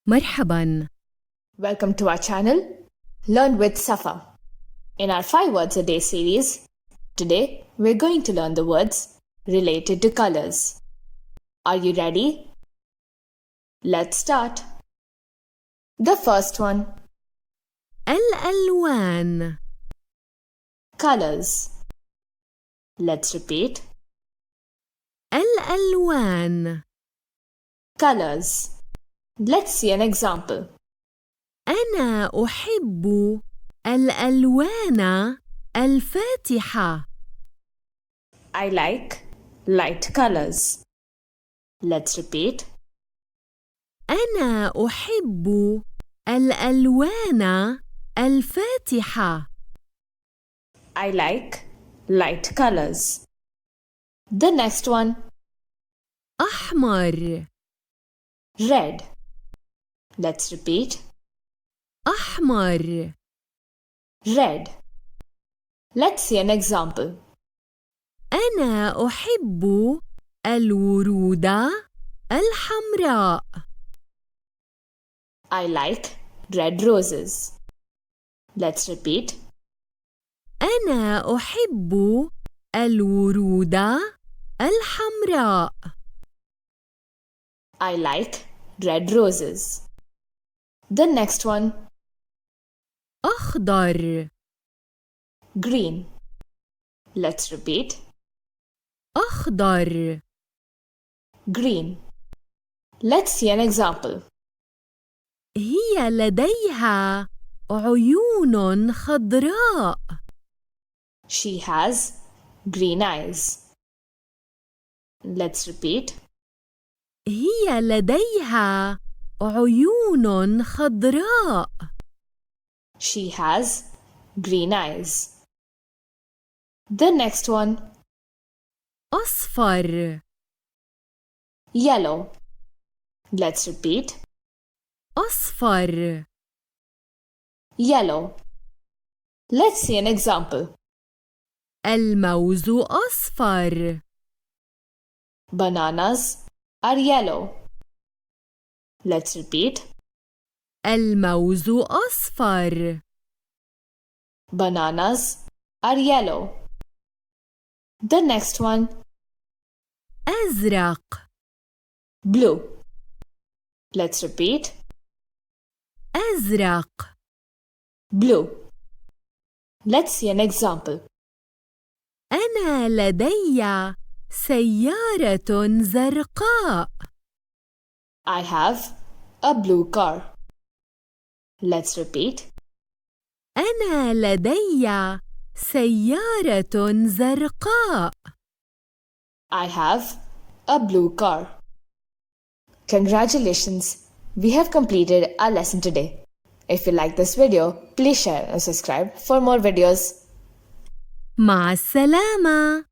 مرحبا. Welcome to our channel, Learn with Safaa. In our 5 words a day series, today we're going to learn the words related to colors. Are you ready? Let's start. The first one, الألوان. colors. Let's repeat. الألوان. Colors. Let's see an example. أنا أحب الألوان الفاتحة. I like light colors. Let's repeat. أنا أحب الألوان الفاتحة. I like light colors. The next one, أحمر. red. Let's repeat. أحمر. Red. Let's see an example. أنا أحب الورود الحمراء. I like red roses. Let's repeat. أنا أحب الورود الحمراء. I like red roses. The next one, أخضر. green. Let's repeat. أخضر. Green. Let's see an example. هي لديها عيون خضراء. She has green eyes. Let's repeat. هي لديها عيون خضراء. She has green eyes. The next one, أصفر. yellow. Let's repeat. أصفر. Yellow. Let's see an example. الموز أصفر. Bananas are yellow. Let's repeat. الموز أصفر. Bananas are yellow. The next one, أزرق. blue. Let's repeat. أزرق. Blue. Let's see an example. أنا لدي سيارة زرقاء. I have a blue car. Let's repeat. أنا لدي سيارة زرقاء. I have a blue car. Congratulations! We have completed our lesson today. If you like this video, please share and subscribe for more videos. مع السلامة.